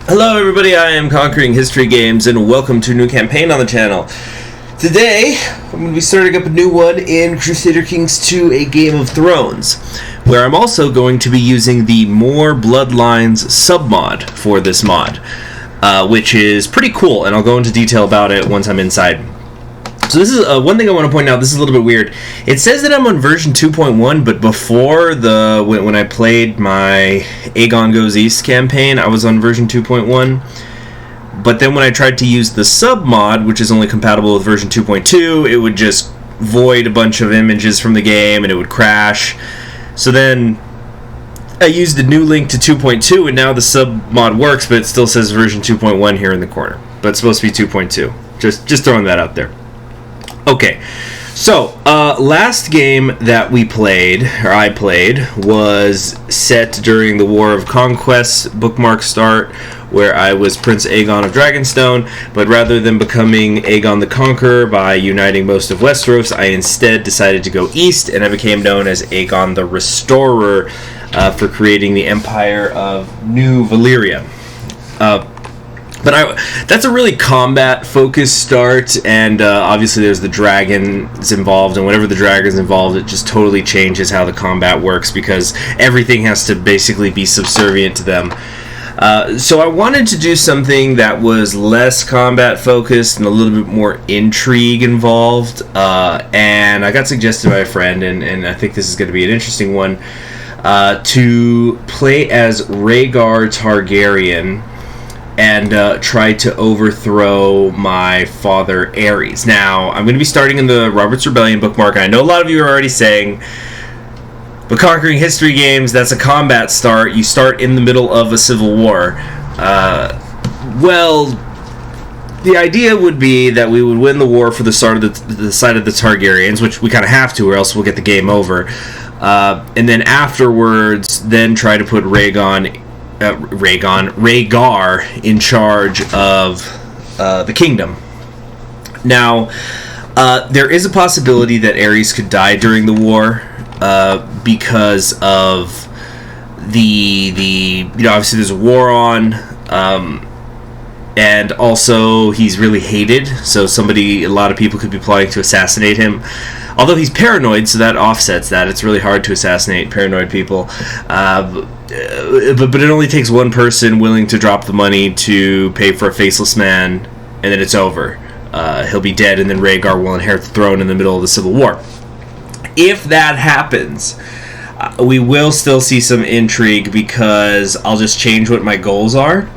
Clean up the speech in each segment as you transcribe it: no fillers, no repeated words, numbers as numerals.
Hello everybody, I am Conquering History Games, and welcome to a new campaign on the channel. Today, I'm going to be starting up a new one in Crusader Kings 2, A Game of Thrones, where I'm also going to be using the More Bloodlines submod for this mod, which is pretty cool, and I'll go into detail about it once I'm inside. So this is one thing I want to point out. This is a little bit weird. It says that I'm on version 2.1, but before when I played my Aegon Goes East campaign, I was on version 2.1. But then when I tried to use the sub mod, which is only compatible with version 2.2, it would just void a bunch of images from the game and it would crash. So then I used the new link to 2.2, and now the sub mod works, but it still says version 2.1 here in the corner. But it's supposed to be 2.2. Just throwing that out there. Okay, so last game that we played, or I played, was set during the War of Conquest bookmark start, where I was Prince Aegon of Dragonstone, but rather than becoming Aegon the Conqueror by uniting most of Westeros, I instead decided to go east, and I became known as Aegon the Restorer for creating the Empire of New Valyria. But that's a really combat-focused start, and obviously there's the dragons involved, and whenever the dragon's involved, it just totally changes how the combat works, because everything has to basically be subservient to them. So I wanted to do something that was less combat-focused and a little bit more intrigue involved, and I got suggested by a friend, and I think this is going to be an interesting one, to play as Rhaegar Targaryen and try to overthrow my father Aerys. Now, I'm going to be starting in the Robert's Rebellion bookmark. I know a lot of you are already saying, but Conquering History Games, that's a combat start. You start in the middle of a civil war. Well, the idea would be that we would win the war for the side of the side of the Targaryens, which we kind of have to, or else we'll get the game over. And then afterwards, then try to put Rhaegar in charge of the kingdom. Now, there is a possibility that Aerys could die during the war because of the obviously there's a war on, and also he's really hated, so a lot of people could be plotting to assassinate him. Although he's paranoid, so that offsets that. It's really hard to assassinate paranoid people. But it only takes one person willing to drop the money to pay for a faceless man, and then it's over. He'll be dead, and then Rhaegar will inherit the throne in the middle of the Civil War. If that happens, we will still see some intrigue, because I'll just change what my goals are.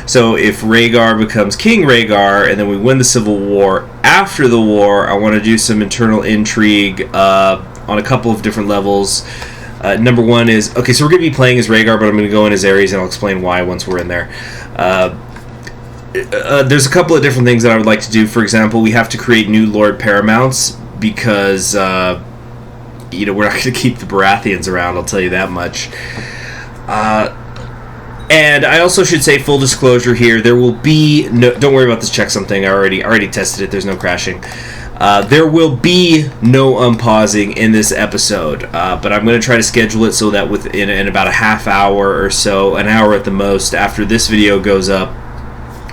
So if Rhaegar becomes King Rhaegar, and then we win the Civil War, after the war, I want to do some internal intrigue on a couple of different levels. Number one is, okay, so we're going to be playing as Rhaegar, but I'm going to go in as Aerys, and I'll explain why once we're in there. There's a couple of different things that I would like to do. For example, we have to create new Lord Paramounts, because we're not going to keep the Baratheons around, I'll tell you that much. And I also should say, full disclosure here, there will be no, don't worry about this checksum thing, I already tested it, there's no crashing. There will be no unpausing in this episode, but I'm going to try to schedule it so that in about a half hour or so, an hour at the most, after this video goes up,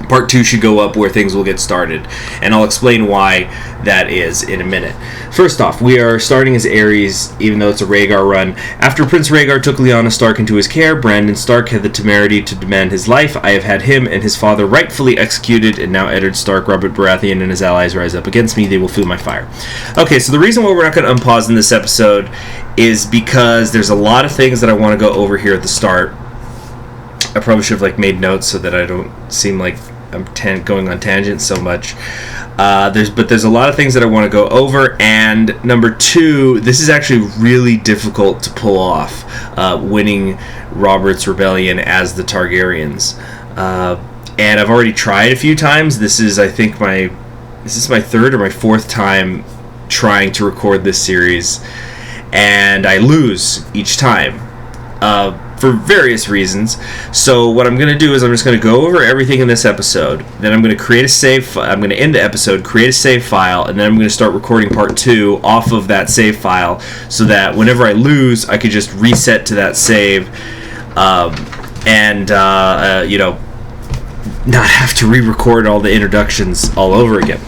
Part 2 should go up where things will get started, and I'll explain why that is in a minute. First off, we are starting as Aerys, even though it's a Rhaegar run. After Prince Rhaegar took Lyanna Stark into his care, Brandon Stark had the temerity to demand his life. I have had him and his father rightfully executed, and now Eddard Stark, Robert Baratheon, and his allies rise up against me. They will feel my fire. Okay, so the reason why we're not going to unpause in this episode is because there's a lot of things that I want to go over here at the start. I probably should have made notes so that I don't seem like I'm going on tangents so much. There's a lot of things that I want to go over, and number two, this is actually really difficult to pull off, winning Robert's Rebellion as the Targaryens. And I've already tried a few times. This is my third or my fourth time trying to record this series, and I lose each time. For various reasons. So what I'm going to do is I'm just going to go over everything in this episode. Then I'm going to create a save. I'm going to end the episode, create a save file, and then I'm going to start recording part 2 off of that save file, so that whenever I lose, I could just reset to that save, and not have to re-record all the introductions all over again.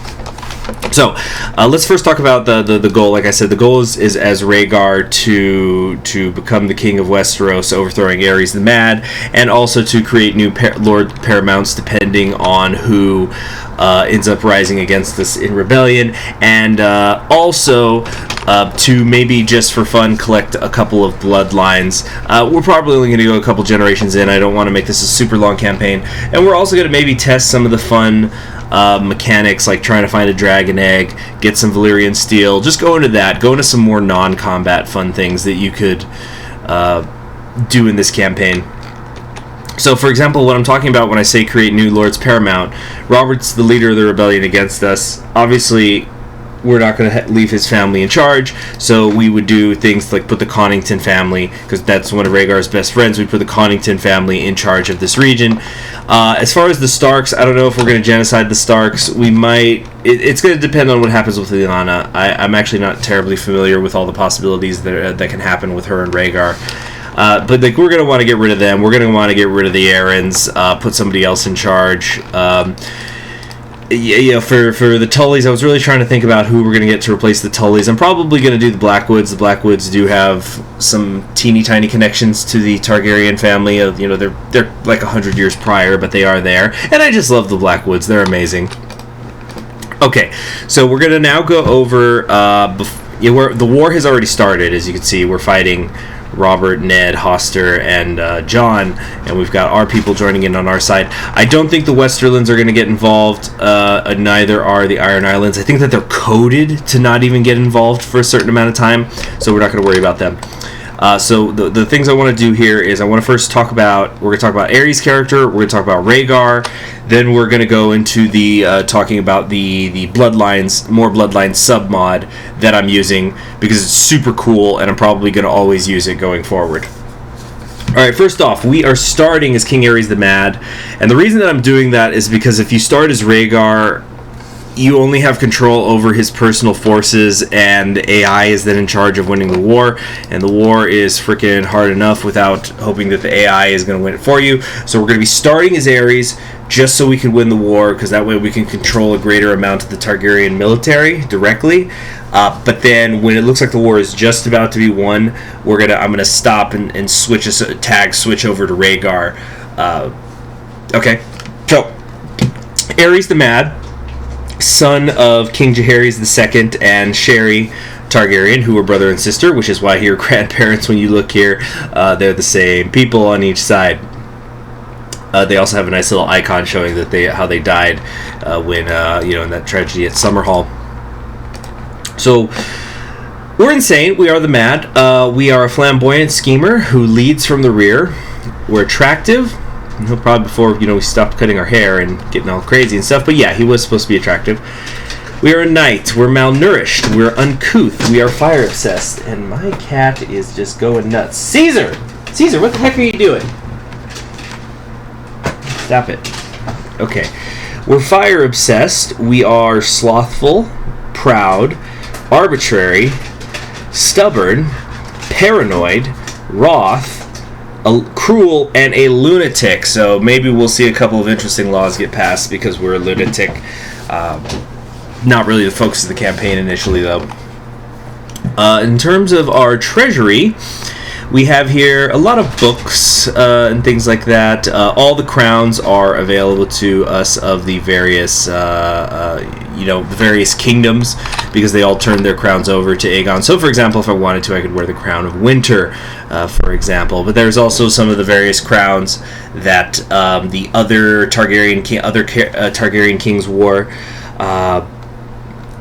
So, let's first talk about the goal. Like I said, the goal is as Rhaegar to become the king of Westeros, overthrowing Aerys the Mad, and also to create new Lord Paramounts depending on who ends up rising against us in rebellion, and also to maybe just for fun collect a couple of bloodlines. We're probably only going to go a couple generations in. I don't want to make this a super long campaign, and we're also going to maybe test some of the fun mechanics, like trying to find a dragon egg, get some Valyrian steel. Just go into that. Go into some more non-combat fun things that you could do in this campaign. So, for example, what I'm talking about when I say create new Lords Paramount, Robert's the leader of the rebellion against us. Obviously, we're not going to leave his family in charge, so we would do things like put the Connington family, because that's one of Rhaegar's best friends, we put the Connington family in charge of this region. As far as the Starks, I don't know if we're going to genocide the Starks. We might. It's going to depend on what happens with Lyanna. I'm actually not terribly familiar with all the possibilities that can happen with her and Rhaegar. But like, we're going to want to get rid of them. We're going to want to get rid of the Arryns, put somebody else in charge. Yeah, for the Tullys, I was really trying to think about who we're going to get to replace the Tullys. I'm probably going to do the Blackwoods. The Blackwoods do have some teeny tiny connections to the Targaryen family. They're like 100 years prior, but they are there. And I just love the Blackwoods. They're amazing. Okay, so we're going to now go over... the war has already started, as you can see. We're fighting Robert, Ned, Hoster, and John, and we've got our people joining in on our side. I don't think the Westerlands are going to get involved, neither are the Iron Islands. I think that they're coded to not even get involved for a certain amount of time, so we're not going to worry about them. So the things I want to do here is I want to first talk about, we're going to talk about Aerys' character, we're going to talk about Rhaegar, then we're going to go into the talking about the Bloodlines, more Bloodlines sub-mod that I'm using, because it's super cool, and I'm probably going to always use it going forward. Alright, first off, we are starting as King Aerys the Mad, and the reason that I'm doing that is because if you start as Rhaegar, you only have control over his personal forces, and AI is then in charge of winning the war, and the war is freaking hard enough without hoping that the AI is going to win it for you. So we're going to be starting as Aerys just so we can win the war, because that way we can control a greater amount of the Targaryen military directly. But then when it looks like the war is just about to be won, I'm gonna stop and switch switch over to Rhaegar. Okay, so Aerys the Mad, son of King Jaehaerys II and Sherry Targaryen, who were brother and sister, which is why your grandparents, when you look here, they're the same people on each side. They also have a nice little icon showing that how they died when in that tragedy at Summerhall. So we're insane. We are the Mad. We are a flamboyant schemer who leads from the rear. We're attractive. Probably before we stopped cutting our hair and getting all crazy and stuff. But yeah, he was supposed to be attractive. We are a knight. We're malnourished. We're uncouth. We are fire obsessed. And my cat is just going nuts. Caesar, what the heck are you doing? Stop it. Okay. We're fire obsessed. We are slothful, proud, arbitrary, stubborn, paranoid, wroth, cruel, and a lunatic. So maybe we'll see a couple of interesting laws get passed because we're a lunatic. Not really the focus of the campaign initially, though. In terms of our treasury, we have here a lot of books and things like that. All the crowns are available to us of the various, the various kingdoms, because they all turned their crowns over to Aegon. So, for example, if I wanted to, I could wear the crown of winter, for example. But there's also some of the various crowns that the other Targaryen kings wore.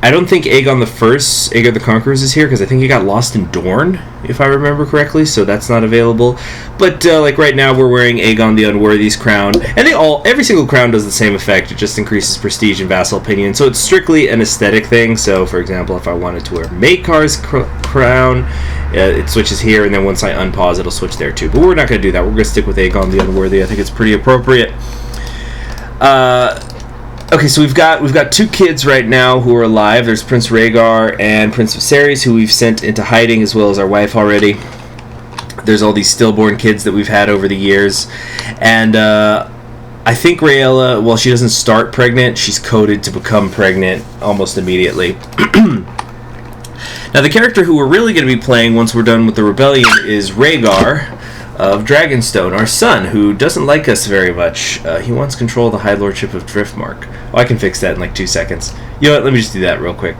I don't think Aegon the Conqueror is here, because I think he got lost in Dorne, if I remember correctly, so that's not available. But right now we're wearing Aegon the Unworthy's crown, and every single crown does the same effect. It just increases prestige and vassal opinion, so it's strictly an aesthetic thing. So, for example, if I wanted to wear Maekar's crown, it switches here, and then once I unpause, it'll switch there too. But we're not going to do that. We're going to stick with Aegon the Unworthy. I think it's pretty appropriate. Okay, so we've got two kids right now who are alive. There's Prince Rhaegar and Prince Viserys, who we've sent into hiding, as well as our wife already. There's all these stillborn kids that we've had over the years, and I think Rhaella, while she doesn't start pregnant, she's coded to become pregnant almost immediately. Now, the character who we're really going to be playing once we're done with the rebellion is Rhaegar of Dragonstone, our son, who doesn't like us very much. He wants control of the High Lordship of Driftmark. Oh, I can fix that in like 2 seconds. You know what? Let me just do that real quick.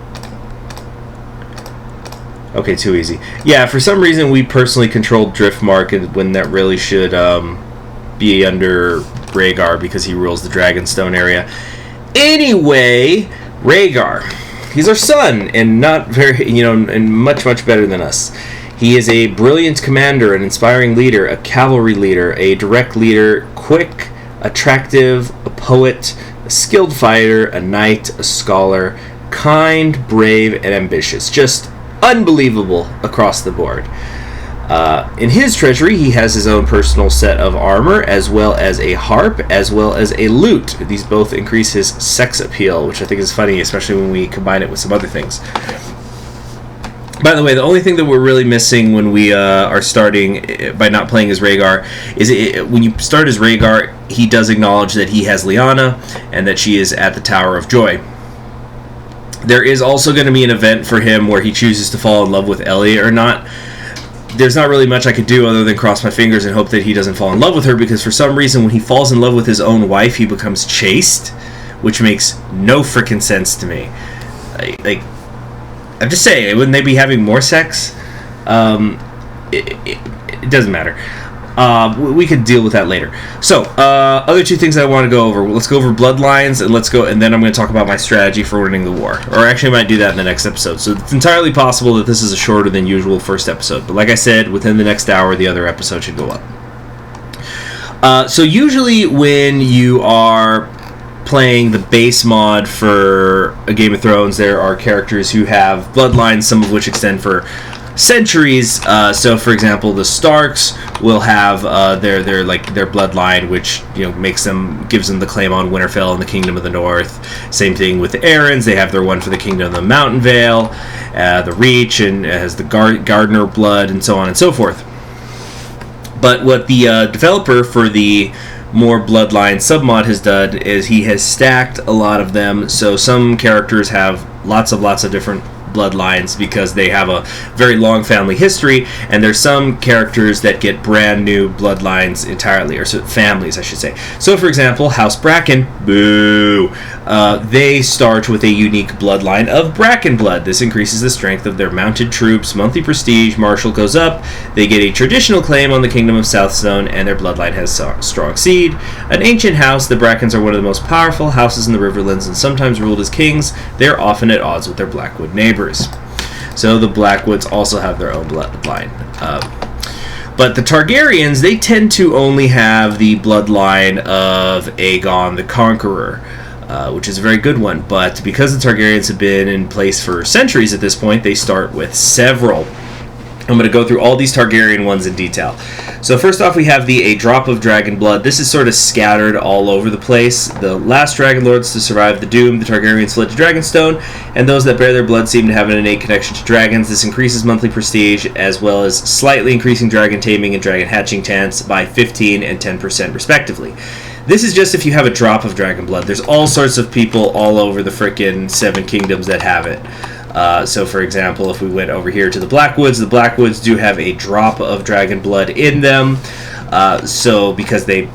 Okay, too easy. Yeah, for some reason we personally controlled Driftmark when that really should be under Rhaegar because he rules the Dragonstone area. Anyway, Rhaegar. He's our son, and not very, and much, much better than us. He is a brilliant commander, an inspiring leader, a cavalry leader, a direct leader, quick, attractive, a poet, a skilled fighter, a knight, a scholar, kind, brave, and ambitious. Just unbelievable across the board. In his treasury, he has his own personal set of armor, as well as a harp, as well as a lute. These both increase his sex appeal, which I think is funny, especially when we combine it with some other things. By the way, the only thing that we're really missing when we are starting by not playing as Rhaegar is when you start as Rhaegar, he does acknowledge that he has Lyanna and that she is at the Tower of Joy. There is also going to be an event for him where he chooses to fall in love with Elia or not. There's not really much I could do other than cross my fingers and hope that he doesn't fall in love with her, because for some reason when he falls in love with his own wife, he becomes chaste, which makes no frickin' sense to me. I'm just saying, wouldn't they be having more sex? It doesn't matter. We could deal with that later. So, other two things I want to go over. Let's go over Bloodlines, and then I'm going to talk about my strategy for winning the war. Or actually, I might do that in the next episode. So it's entirely possible that this is a shorter than usual first episode. But like I said, within the next hour, the other episode should go up. So usually when you are playing the base mod for a Game of Thrones, there are characters who have bloodlines, some of which extend for centuries. So for example, the Starks will have their bloodline, which gives them the claim on Winterfell and the Kingdom of the North. Same thing with the Arryns, they have their one for the Kingdom of the Mountain Vale, the Reach, and has the Gardener blood, and so on and so forth. But what the developer for the more Bloodline submod has done is he has stacked a lot of them, so some characters have lots of different bloodlines because they have a very long family history, and there's some characters that get brand new bloodlines entirely, or families I should say. So for example, House Bracken, boo, they start with a unique bloodline of Bracken blood. This increases the strength of their mounted troops, monthly prestige, martial goes up, they get a traditional claim on the Kingdom of Southstone, and their bloodline has strong seed. An ancient house, the Brackens are one of the most powerful houses in the Riverlands and sometimes ruled as kings. They are often at odds with their Blackwood neighbors. So the Blackwoods also have their own bloodline. But the Targaryens, they tend to only have the bloodline of Aegon the Conqueror, which is a very good one. But because the Targaryens have been in place for centuries at this point, they start with several. I'm going to go through all these Targaryen ones in detail. So first off, we have a drop of dragon blood. This is sort of scattered all over the place. The last dragon lords to survive the doom, the Targaryens fled to Dragonstone, and those that bear their blood seem to have an innate connection to dragons. This increases monthly prestige, as well as slightly increasing dragon taming and dragon hatching chance by 15 and 10% respectively. This is just if you have a drop of dragon blood. There's all sorts of people all over the frickin' Seven Kingdoms that have it. So for example, if we went over here to the Blackwoods do have a drop of dragon blood in them. So because they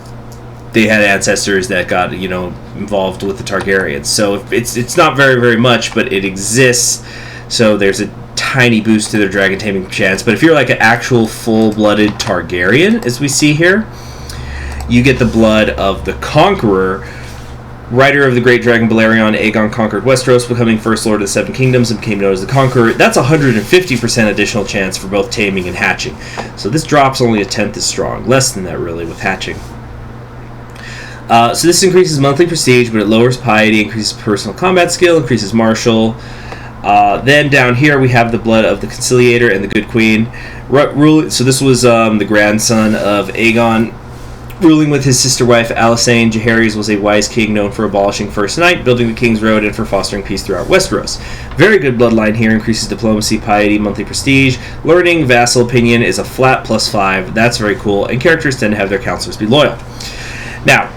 had ancestors that got involved with the Targaryens. So it's not very, very much, but it exists. So there's a tiny boost to their dragon taming chance. But if you're like an actual full-blooded Targaryen, as we see here, you get the blood of the Conqueror. Rider of the Great Dragon Balerion, Aegon conquered Westeros, becoming First Lord of the Seven Kingdoms, and became known as the Conqueror. That's 150% additional chance for both taming and hatching. So this drop's only a tenth as strong. Less than that, really, with hatching. So this increases monthly prestige, but it lowers piety, increases personal combat skill, increases martial. Then down here we have the blood of the Conciliator and the Good Queen. So this was the grandson of Aegon, ruling with his sister wife Alysanne. Jaehaerys was a wise king known for abolishing First Night, building the King's Road, and for fostering peace throughout Westeros. Very good bloodline here, increases diplomacy, piety, monthly prestige. Learning, vassal opinion is a flat +5. That's very cool, and characters tend to have their counselors be loyal. Now,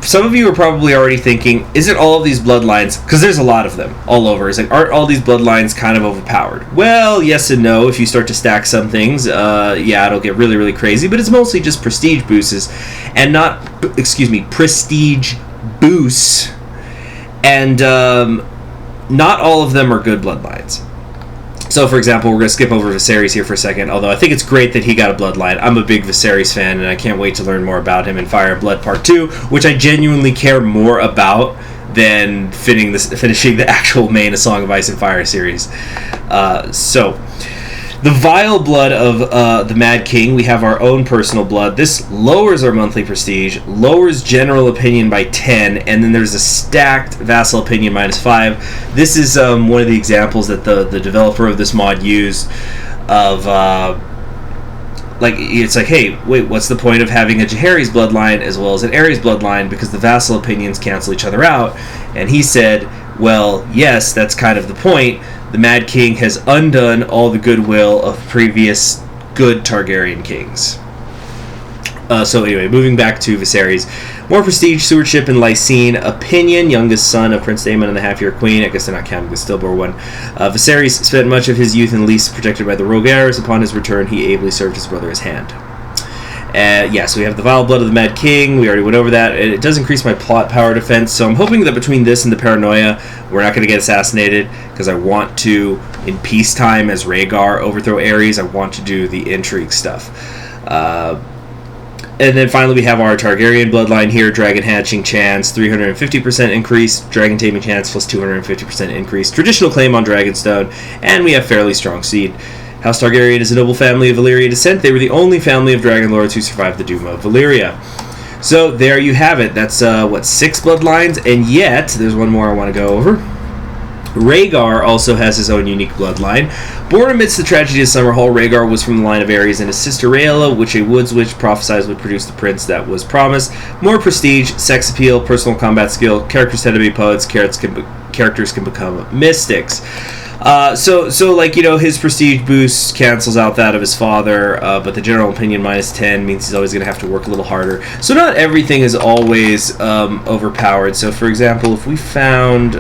some of you are probably already thinking, isn't all of these bloodlines, because there's a lot of them all over, it's like, aren't all these bloodlines kind of overpowered? Well, yes and no. If you start to stack some things, yeah, it'll get really, really crazy, but it's mostly just prestige boosts, and not, prestige boosts, and not all of them are good bloodlines. So, for example, we're going to skip over Viserys here for a second, although I think it's great that he got a bloodline. I'm a big Viserys fan, and I can't wait to learn more about him in Fire and Blood Part 2, which I genuinely care more about than finishing the actual main A Song of Ice and Fire series. So, the vile blood of the Mad King, we have our own personal blood. This lowers our monthly prestige, lowers general opinion by 10, and then there's a stacked vassal opinion -5. This is one of the examples that the developer of this mod used of, it's like, hey, wait, what's the point of having a Jaehaerys bloodline as well as an Aerys bloodline, because the vassal opinions cancel each other out? And he said, well, yes, that's kind of the point. The Mad King has undone all the goodwill of previous good Targaryen kings. So anyway, moving back to Viserys. More prestige, stewardship, and Lysine opinion. Youngest son of Prince Daemon and the half-year queen. I guess they're not counting the stillborn one. Viserys spent much of his youth in Lys protected by the Rhaegar's. Upon his return, he ably served his brother as hand. So we have the vile blood of the Mad King. We already went over that. It does increase my plot power defense, so I'm hoping that between this and the paranoia, we're not going to get assassinated, because I want to, in peacetime, as Rhaegar, overthrow Aerys. I want to do the intrigue stuff. And then finally we have our Targaryen bloodline here. Dragon hatching chance, 350% increase. Dragon taming chance plus 250% increase. Traditional claim on Dragonstone. And we have fairly strong seed. House Targaryen is a noble family of Valyria descent. They were the only family of Dragon Lords who survived the Doom of Valyria. So there you have it. That's, 6 bloodlines. And yet, there's one more I want to go over. Rhaegar also has his own unique bloodline. Born amidst the tragedy of Summerhall, Rhaegar was from the line of Aerys and his sister Rhaella, which a woods witch prophesied would produce the prince that was promised. More prestige, sex appeal, personal combat skill. Characters tend to be poets. Characters can become mystics. His prestige boost cancels out that of his father, but the general opinion -10 means he's always going to have to work a little harder. So not everything is always overpowered. So, for example, if we found...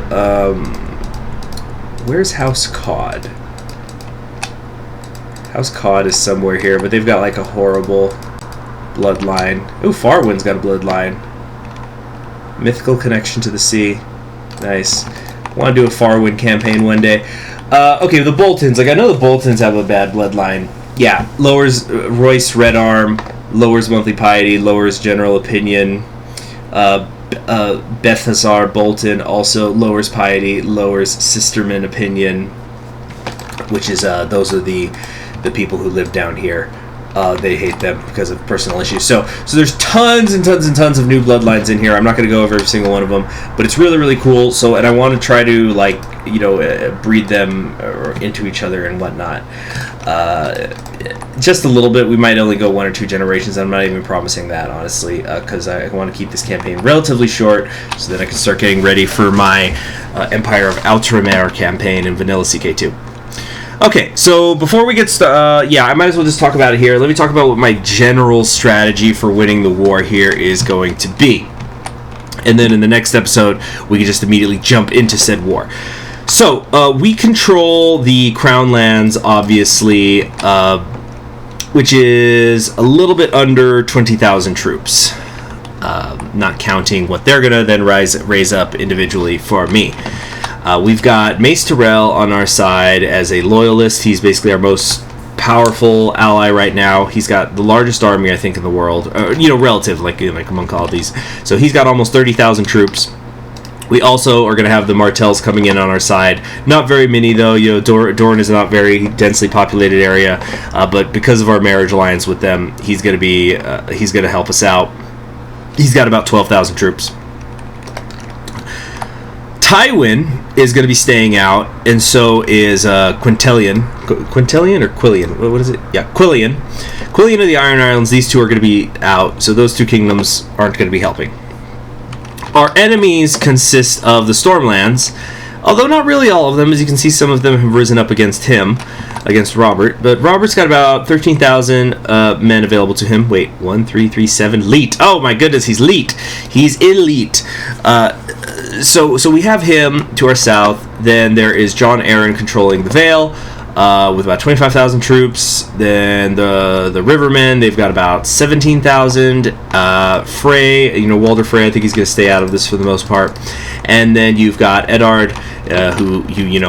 where's House Cod? House Cod is somewhere here, but they've got like a horrible bloodline. Oh, Farwind's got a bloodline. Mythical connection to the sea. Nice. Want to do a Farwind campaign one day. Okay, the Boltons. Like, I know the Boltons have a bad bloodline. Yeah, lowers Royce Red Arm, lowers monthly piety, lowers general opinion. Bethazar Bolton also lowers piety, lowers sisterman opinion, which is those are the people who live down here. They hate them because of personal issues. So there's tons and tons and tons of new bloodlines in here. I'm not going to go over every single one of them, but it's really, really cool. So, and I want to try to breed them into each other and whatnot. Just a little bit. We might only go 1 or 2 generations. I'm not even promising that, honestly, because I want to keep this campaign relatively short so that I can start getting ready for my Empire of Outremer campaign in Vanilla CK2. Okay, so before we get started, I might as well just talk about it here. Let me talk about what my general strategy for winning the war here is going to be. And then in the next episode, we can just immediately jump into said war. So, we control the Crown Lands, obviously, which is a little bit under 20,000 troops. Not counting what they're going to then raise up individually for me. We've got Mace Tyrell on our side as a loyalist. He's basically our most powerful ally right now. He's got the largest army, I think, in the world. Relative, like among all these. So he's got almost 30,000 troops. We also are going to have the Martells coming in on our side. Not very many, though. Dorne is not a very densely populated area, but because of our marriage alliance with them, he's going to help us out. He's got about 12,000 troops. Tywin is going to be staying out, and so is Quintilian. Quintilian or Quillian? What is it? Yeah, Quillian. Quillian of the Iron Islands, these two are going to be out, so those two kingdoms aren't going to be helping. Our enemies consist of the Stormlands, Although not really all of them. As you can see, some of them have risen up against him, against Robert. But Robert's got about 13,000 men available to him. Wait, 1, 3, 3, 7. Elite. Oh my goodness, he's elite. He's elite. So we have him to our south. Then there is Jon Arryn controlling the Vale with about 25,000 troops. Then the Rivermen, they've got about 17,000. Frey, Walder Frey, I think he's going to stay out of this for the most part. And then you've got Eddard, who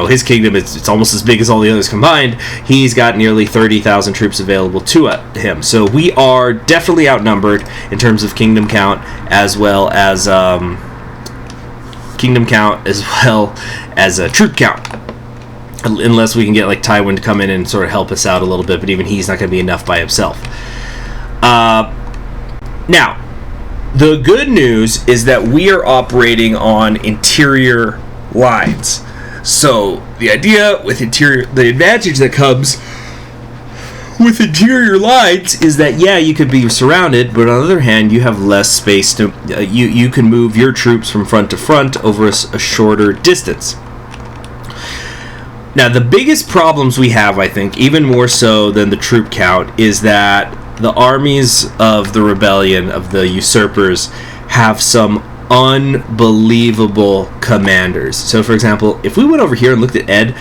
his kingdom it's almost as big as all the others combined. He's got nearly 30,000 troops available to him. So we are definitely outnumbered in terms of kingdom count as well as troop count. Unless we can get like Tywin to come in and sort of help us out a little bit, but even he's not going to be enough by himself. Now, the good news is that we are operating on interior lines. So the idea with the advantage that comes with interior lines is that you could be surrounded, but on the other hand, you have less space to you can move your troops from front to front over a shorter distance. Now, the biggest problems we have, I think, even more so than the troop count, is that the armies of the rebellion, of the usurpers, have some unbelievable commanders. So, for example, if we went over here and looked at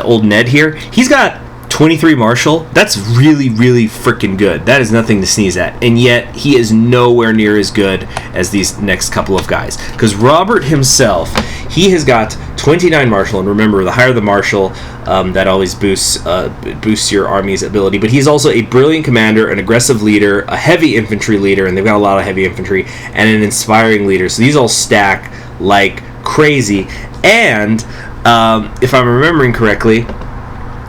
old Ned here, he's got 23 martial. That's really, really freaking good. That is nothing to sneeze at. And yet, he is nowhere near as good as these next couple of guys. Because Robert himself, he has got 29 martial. And remember, the higher the martial, that always boosts your army's ability. But he's also a brilliant commander, an aggressive leader, a heavy infantry leader, and they've got a lot of heavy infantry, and an inspiring leader. So these all stack like crazy. And if I'm remembering correctly,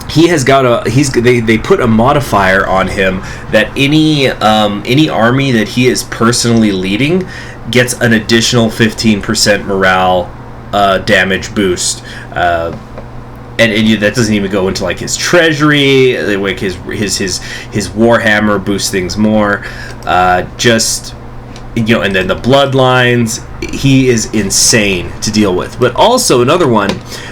he has got they put a modifier on him that any army that he is personally leading gets an additional 15% morale damage boost, and that doesn't even go into like his treasury, like his warhammer boosts things more, and then the bloodlines. He is insane to deal with. But also another one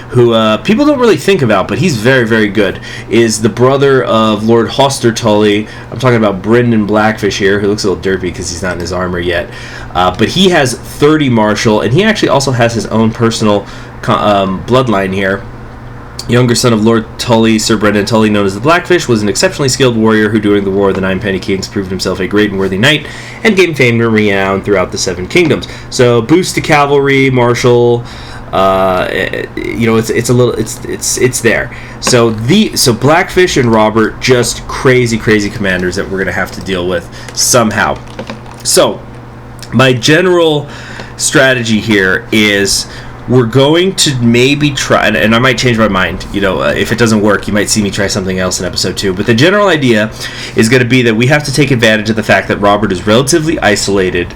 who people don't really think about, but he's very, very good, is the brother of Lord Hoster Tully. I'm talking about Brynden Blackfish here, who looks a little derpy because he's not in his armor yet. But he has 30 martial, and he actually also has his own personal bloodline here. Younger son of Lord Tully, Sir Brynden Tully, known as the Blackfish, was an exceptionally skilled warrior who, during the War of the Nine Penny Kings, proved himself a great and worthy knight and gained fame and renown throughout the Seven Kingdoms. So, boost to cavalry, martial, it's there. So Blackfish and Robert, just crazy commanders that we're gonna have to deal with somehow. So, my general strategy here is, we're going to maybe try, and I might change my mind, if it doesn't work, you might see me try something else in episode 2, but the general idea is going to be that we have to take advantage of the fact that Robert is relatively isolated.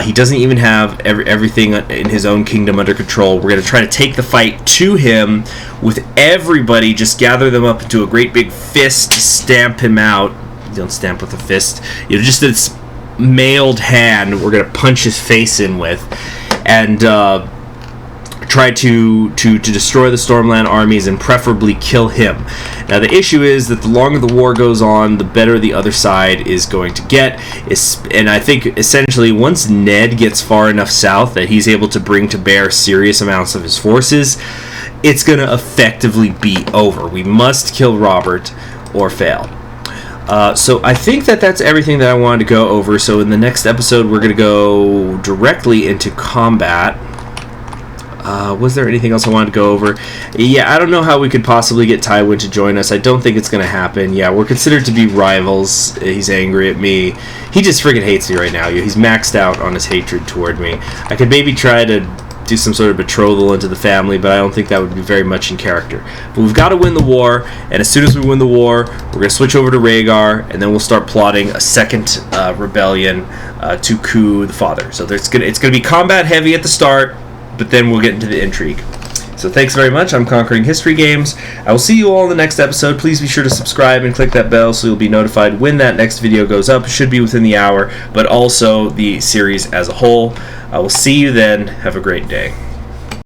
He doesn't even have everything in his own kingdom under control. We're going to try to take the fight to him with everybody, just gather them up into a great big fist to stamp him out. You don't stamp with a fist, just this mailed hand we're going to punch his face in with, and try to destroy the Stormland armies and preferably kill him. Now, the issue is that the longer the war goes on, the better the other side is going to get. And I think, essentially, once Ned gets far enough south that he's able to bring to bear serious amounts of his forces, it's going to effectively be over. We must kill Robert or fail. So I think that's everything that I wanted to go over. So in the next episode, we're going to go directly into combat. Was there anything else I wanted to go over? Yeah, I don't know how we could possibly get Tywin to join us. I don't think it's going to happen. Yeah, we're considered to be rivals. He's angry at me. He just freaking hates me right now. He's maxed out on his hatred toward me. I could maybe try to do some sort of betrothal into the family, but I don't think that would be very much in character. But we've got to win the war, and as soon as we win the war, we're going to switch over to Rhaegar, and then we'll start plotting a second rebellion to coup the father. So it's going to be combat heavy at the start, but then we'll get into the intrigue. So thanks very much. I'm Conquering History Games. I will see you all in the next episode. Please be sure to subscribe and click that bell so you'll be notified when that next video goes up. It should be within the hour, but also the series as a whole. I will see you then. Have a great day.